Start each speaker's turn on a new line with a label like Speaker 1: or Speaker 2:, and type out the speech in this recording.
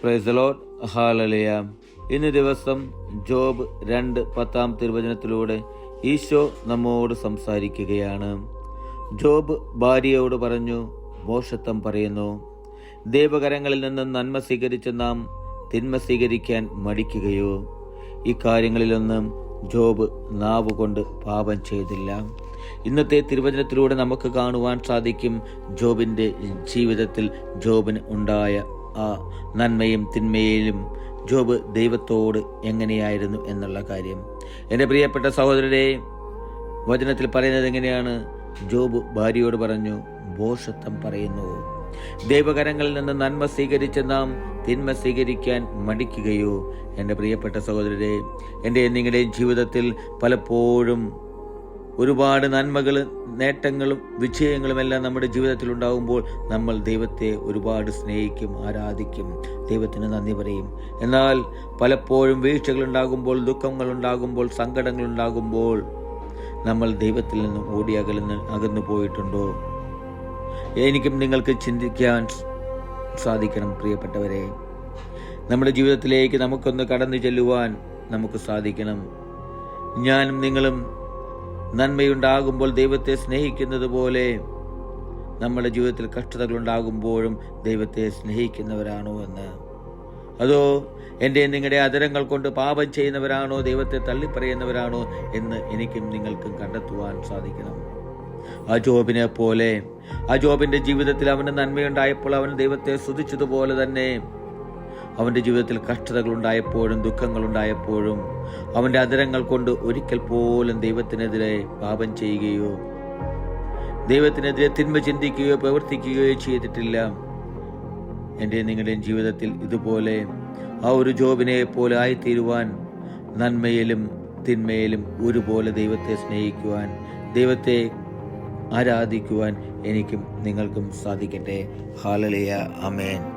Speaker 1: Praise the Lord. Hallelujah. ഇന്ന് ദിവസം job 2:10 തിരുവചനത്തിലൂടെ Isho നമ്മോട് സംസാരിക്കുകയാണ്. ജോബ് ഭാര്യയോട് പറഞ്ഞു, ഭോഷത്വം പറയുന്നു. ദൈവകരങ്ങളിൽ നിന്ന് നന്മ സ്വീകരിച്ച് നാം തിന്മ സ്വീകരിക്കാൻ മടിക്കുകയോ? ഇക്കാര്യങ്ങളിലൊന്നും ജോബ് നാവുകൊണ്ട് പാപം ചെയ്തില്ല. ഇന്നത്തെ തിരുവചനത്തിലൂടെ നമുക്ക് കാണുവാൻ സാധിക്കും ജോബിൻ്റെ ജീവിതത്തിൽ ജോബിന് ഉണ്ടായ ആ നന്മയും തിന്മയിലും ജോബ് ദൈവത്തോട് എങ്ങനെയായിരുന്നു എന്നുള്ള കാര്യം. എൻ്റെ പ്രിയപ്പെട്ട സഹോദരരെ, വചനത്തിൽ പറയുന്നത് എങ്ങനെയാണ്? ജോബ് ഭാര്യയോട് പറഞ്ഞു, ഭോഷത്വം പറയുന്നു. ദൈവകരങ്ങളിൽ നിന്ന് നന്മ സ്വീകരിച്ച് നാം തിന്മ സ്വീകരിക്കാൻ മടിക്കുകയോ? എൻ്റെ പ്രിയപ്പെട്ട സഹോദരരെ, എൻ്റെ നിങ്ങളുടെയും ജീവിതത്തിൽ പലപ്പോഴും ഒരുപാട് നന്മകളും നേട്ടങ്ങളും വിജയങ്ങളുമെല്ലാം നമ്മുടെ ജീവിതത്തിൽ ഉണ്ടാകുമ്പോൾ നമ്മൾ ദൈവത്തെ ഒരുപാട് സ്നേഹിക്കും, ആരാധിക്കും, ദൈവത്തിന് നന്ദി പറയും. എന്നാൽ പലപ്പോഴും വീഴ്ചകളുണ്ടാകുമ്പോൾ, ദുഃഖങ്ങളുണ്ടാകുമ്പോൾ, സങ്കടങ്ങളുണ്ടാകുമ്പോൾ നമ്മൾ ദൈവത്തിൽ നിന്നും ഓടി അകന്നു പോയിട്ടുണ്ടോ? എനിക്കും നിങ്ങൾക്ക് ചിന്തിക്കാൻ സാധിക്കണം പ്രിയപ്പെട്ടവരെ. നമ്മുടെ ജീവിതത്തിലേക്ക് നമുക്കൊന്ന് കടന്നു ചെല്ലുവാൻ നമുക്ക് സാധിക്കണം. ഞാനും നിങ്ങളും നന്മയുണ്ടാകുമ്പോൾ ദൈവത്തെ സ്നേഹിക്കുന്നത് പോലെ നമ്മുടെ ജീവിതത്തിൽ കഷ്ടതകളുണ്ടാകുമ്പോഴും ദൈവത്തെ സ്നേഹിക്കുന്നവരാണോ എന്ന്? അതോ എൻ്റെ നിങ്ങളുടെ അധരങ്ങൾ കൊണ്ട് പാപം ചെയ്യുന്നവരാണോ, ദൈവത്തെ തള്ളിപ്പറയുന്നവരാണോ എന്ന് എനിക്കും നിങ്ങൾക്കും കണ്ടെത്തുവാൻ സാധിക്കണം. ആ ജോബിനെ പോലെ, ആ ജോബിൻ്റെ ജീവിതത്തിൽ അവന് നന്മയുണ്ടായപ്പോൾ അവൻ ദൈവത്തെ സ്തുതിച്ചതുപോലെ തന്നെ അവൻ്റെ ജീവിതത്തിൽ കഷ്ടതകളുണ്ടായപ്പോഴും ദുഃഖങ്ങളുണ്ടായപ്പോഴും അവൻ്റെ അധരങ്ങൾ കൊണ്ട് ഒരിക്കൽ പോലും ദൈവത്തിനെതിരെ പാപം ചെയ്യുകയോ ദൈവത്തിനെതിരെ തിന്മ ചിന്തിക്കുകയോ പ്രവർത്തിക്കുകയോ ചെയ്തിട്ടില്ല. എൻ്റെ നിങ്ങളുടെയും ജീവിതത്തിൽ ഇതുപോലെ ആ ഒരു ജോബിനെ പോലെ ആയിത്തീരുവാൻ, നന്മയിലും തിന്മയിലും ഒരുപോലെ ദൈവത്തെ സ്നേഹിക്കുവാൻ, ദൈവത്തെ ആരാധിക്കുവാൻ എനിക്കും നിങ്ങൾക്കും സാധിക്കട്ടെ. ഹല്ലേലൂയ. ആമേൻ.